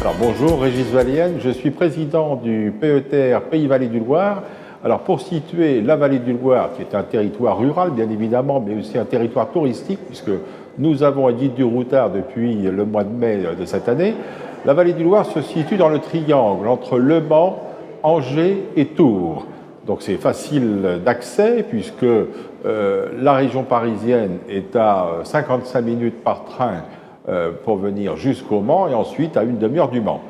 Alors bonjour, Régis Vallienne, je suis président du PETR Pays Vallée du Loir. Alors pour situer la Vallée du Loir, qui est un territoire rural bien évidemment, mais aussi un territoire touristique, puisque nous avons un guide du routard depuis le mois de mai de cette année, la Vallée du Loir se situe dans le triangle entre Le Mans, Angers et Tours. Donc c'est facile d'accès puisque la région parisienne est à 55 minutes par train pour venir jusqu'au Mans et ensuite à une demi-heure du Mans.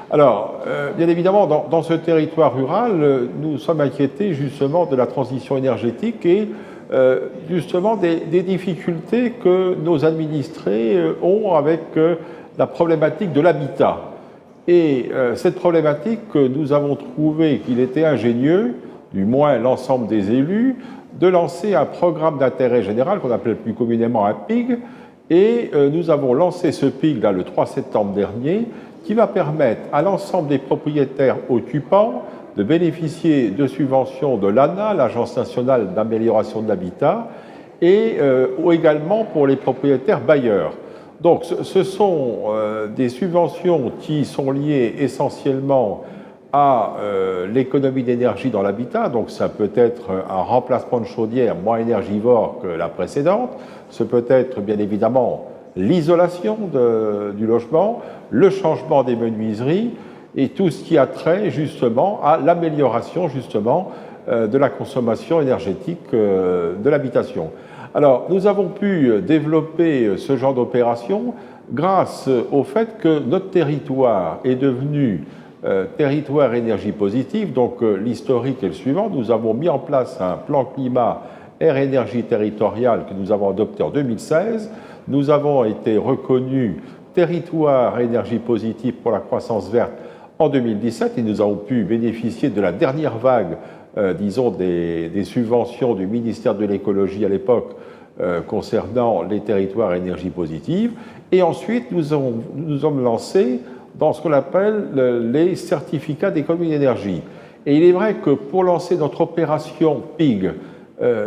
Alors, bien évidemment, dans ce territoire rural, nous sommes inquiétés justement de la transition énergétique et justement des difficultés que nos administrés ont avec la problématique de l'habitat. Et cette problématique, nous avons trouvé qu'il était ingénieux, du moins l'ensemble des élus, de lancer un programme d'intérêt général qu'on appelle plus communément un PIG. Et nous avons lancé ce PIG là, le 3 septembre dernier, qui va permettre à l'ensemble des propriétaires occupants de bénéficier de subventions de l'ANA, l'Agence nationale d'amélioration de l'habitat, et également pour les propriétaires bailleurs. Donc ce sont des subventions qui sont liées essentiellement à l'économie d'énergie dans l'habitat, donc ça peut être un remplacement de chaudière moins énergivore que la précédente, ce peut être bien évidemment l'isolation du logement, le changement des menuiseries et tout ce qui a trait justement à l'amélioration justement de la consommation énergétique de l'habitation. Alors nous avons pu développer ce genre d'opération grâce au fait que notre territoire est devenu territoire énergie positive, donc l'historique est le suivant. Nous avons mis en place un plan climat air-énergie territorial que nous avons adopté en 2016. Nous avons été reconnus territoire énergie positive pour la croissance verte en 2017 et nous avons pu bénéficier de la dernière vague, disons, des subventions du ministère de l'écologie à l'époque concernant les territoires énergie positive. Et ensuite, nous sommes lancés dans ce qu'on appelle les certificats d'économie d'énergie. Et il est vrai que pour lancer notre opération PIG,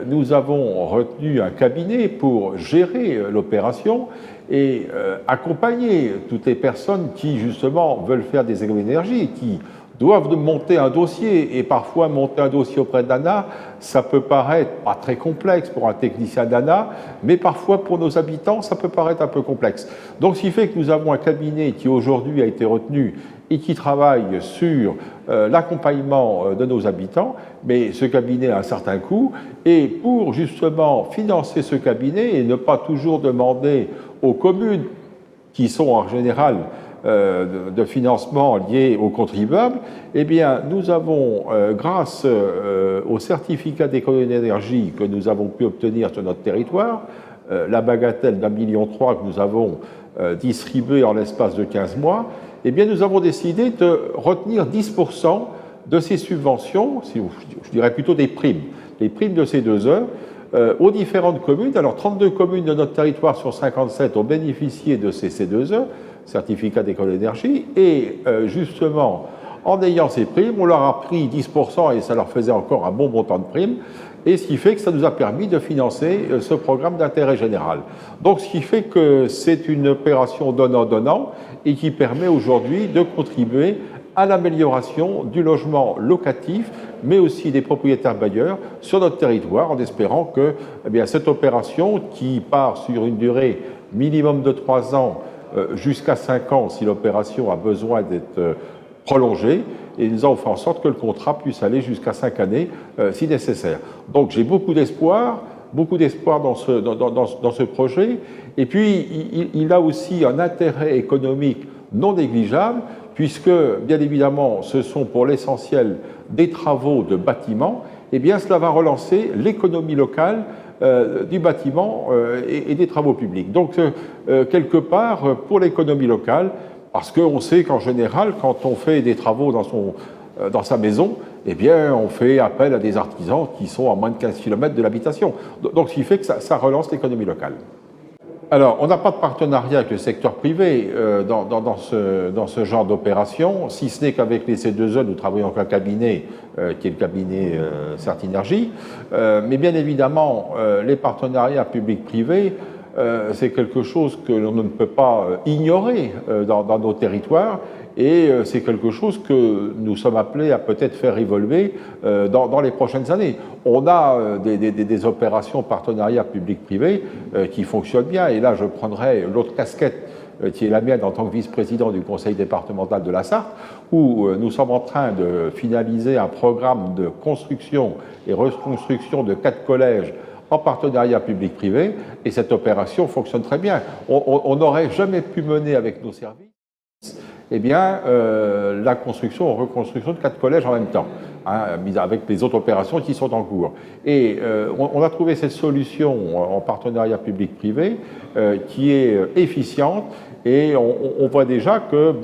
nous avons retenu un cabinet pour gérer l'opération et accompagner toutes les personnes qui, justement, veulent faire des économies d'énergie, qui doivent monter un dossier. Et parfois, monter un dossier auprès d'ANA, ça peut paraître pas très complexe pour un technicien d'ANA, mais parfois, pour nos habitants, ça peut paraître un peu complexe. Donc, ce qui fait que nous avons un cabinet qui, aujourd'hui, a été retenu et qui travaille sur l'accompagnement de nos habitants, mais ce cabinet a un certain coût, et pour justement financer ce cabinet et ne pas toujours demander aux communes, qui sont en général de financement liés aux contribuables, eh bien, nous avons, grâce au certificat d'économie d'énergie que nous avons pu obtenir sur notre territoire, la bagatelle d'1,3 million que nous avons distribué en l'espace de 15 mois, eh bien, nous avons décidé de retenir 10% de ces subventions, je dirais plutôt des primes de ces 2 heures, aux différentes communes. Alors, 32 communes de notre territoire sur 57 ont bénéficié de ces C2E, certificat d'économie d'énergie, et justement, en ayant ces primes, on leur a pris 10% et ça leur faisait encore un bon montant de primes, et ce qui fait que ça nous a permis de financer ce programme d'intérêt général. Donc, ce qui fait que c'est une opération donnant-donnant et qui permet aujourd'hui de contribuer à l'amélioration du logement locatif, mais aussi des propriétaires bailleurs sur notre territoire, en espérant que cette opération, qui part sur une durée minimum de 3 ans jusqu'à 5 ans, si l'opération a besoin d'être prolongée, et nous avons fait en sorte que le contrat puisse aller jusqu'à 5 années si nécessaire. Donc j'ai beaucoup d'espoir dans ce projet, et puis il a aussi un intérêt économique non négligeable, puisque, bien évidemment, ce sont pour l'essentiel des travaux de bâtiments, eh bien, cela va relancer l'économie locale du bâtiment et des travaux publics. Donc, quelque part, pour l'économie locale, parce qu'on sait qu'en général, quand on fait des travaux dans sa maison, eh bien, on fait appel à des artisans qui sont à moins de 15 km de l'habitation. Donc, ce qui fait que ça relance l'économie locale. Alors, on n'a pas de partenariat avec le secteur privé dans ce genre d'opération, si ce n'est qu'avec les C2E, nous travaillons avec un cabinet qui est le cabinet Certinergie. Mais bien évidemment, les partenariats publics-privés, c'est quelque chose que l'on ne peut pas ignorer dans nos territoires. et c'est quelque chose que nous sommes appelés à peut-être faire évoluer dans les prochaines années. On a des opérations partenariat public-privé qui fonctionnent bien, et là je prendrai l'autre casquette qui est la mienne en tant que vice-président du conseil départemental de la Sarthe, où nous sommes en train de finaliser un programme de construction et reconstruction de 4 collèges en partenariat public-privé, et cette opération fonctionne très bien. On n'aurait jamais pu mener avec nos services la construction ou reconstruction de 4 collèges en même temps, avec les autres opérations qui sont en cours. Et on a trouvé cette solution en partenariat public-privé qui est efficiente, et on voit déjà que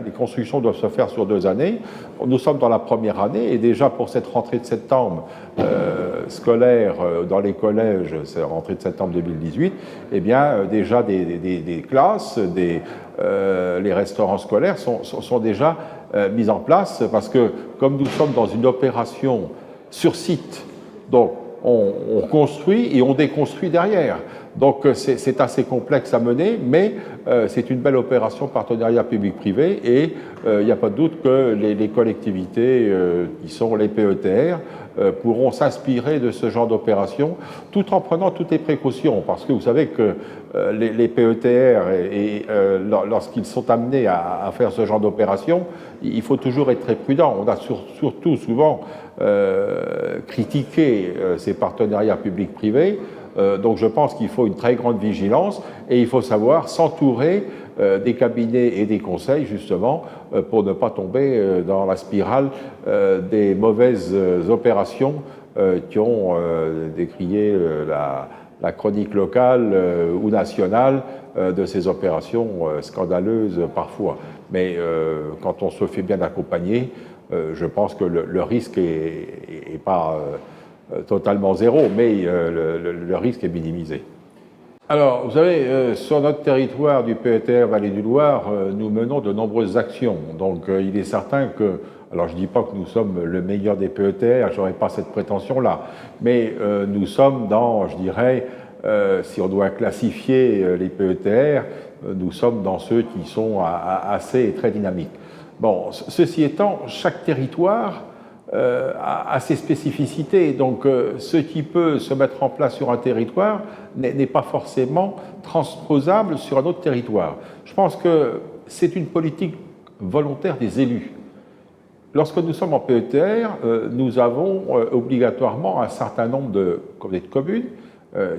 les constructions doivent se faire sur 2 années. Nous sommes dans la première année, et déjà pour cette rentrée de septembre scolaire dans les collèges, c'est la rentrée de septembre 2018, déjà des classes, les restaurants scolaires sont déjà mis en place, parce que comme nous sommes dans une opération sur site, donc on construit et on déconstruit derrière. Donc c'est assez complexe à mener, mais c'est une belle opération partenariat public-privé, et il n'y a pas de doute que les collectivités qui sont les PETR pourront s'inspirer de ce genre d'opération, tout en prenant toutes les précautions, parce que vous savez que les PETR, lorsqu'ils sont amenés à faire ce genre d'opération, il faut toujours être très prudent. On a surtout souvent critiqué ces partenariats public-privé. Donc je pense qu'il faut une très grande vigilance, et il faut savoir s'entourer des cabinets et des conseils, justement, pour ne pas tomber dans la spirale des mauvaises opérations qui ont décrié la chronique locale ou nationale de ces opérations scandaleuses parfois. Mais quand on se fait bien accompagner, je pense que le risque n'est pas totalement zéro, mais le risque est minimisé. Alors, vous savez, sur notre territoire du PETR Vallée du Loir, nous menons de nombreuses actions. Donc, il est certain que, alors je ne dis pas que nous sommes le meilleur des PETR, je n'aurais pas cette prétention-là, mais nous sommes dans, je dirais, si on doit classifier les PETR, nous sommes dans ceux qui sont assez et très dynamiques. Bon, ceci étant, chaque territoire a ses spécificités, donc ce qui peut se mettre en place sur un territoire n'est pas forcément transposable sur un autre territoire. Je pense que c'est une politique volontaire des élus. Lorsque nous sommes en PETR, nous avons obligatoirement un certain nombre de communes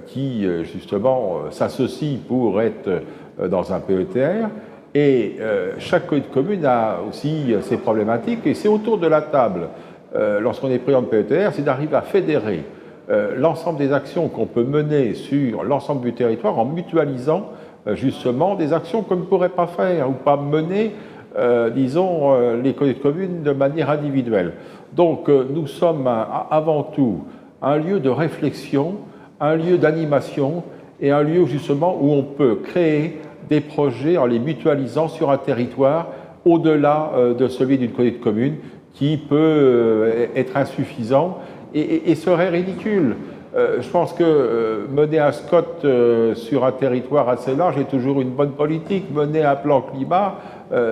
qui justement s'associent pour être dans un PETR, et chaque commune a aussi ses problématiques, et c'est autour de la table, lorsqu'on est président de PETR, c'est d'arriver à fédérer l'ensemble des actions qu'on peut mener sur l'ensemble du territoire en mutualisant justement des actions qu'on ne pourrait pas faire ou pas mener, disons, les communes de manière individuelle. Donc nous sommes avant tout un lieu de réflexion, un lieu d'animation, et un lieu justement où on peut créer des projets en les mutualisant sur un territoire au-delà de celui d'une commune, qui peut être insuffisant et serait ridicule. Je pense que mener un SCOT sur un territoire assez large est toujours une bonne politique. Mener un plan climat,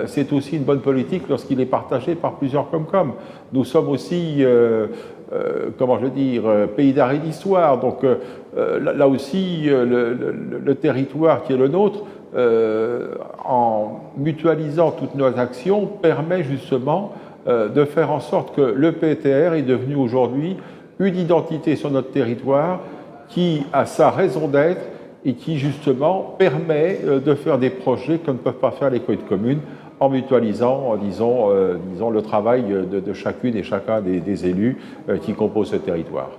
c'est aussi une bonne politique lorsqu'il est partagé par plusieurs Comcom. Nous sommes aussi, comment je veux dire, pays d'arrêt d'histoire. Donc là aussi, le territoire qui est le nôtre, en mutualisant toutes nos actions, permet justement de faire en sorte que le PETR est devenu aujourd'hui une identité sur notre territoire qui a sa raison d'être et qui justement permet de faire des projets que ne peuvent pas faire les communes en mutualisant, disons, le travail de chacune et chacun des élus qui composent ce territoire.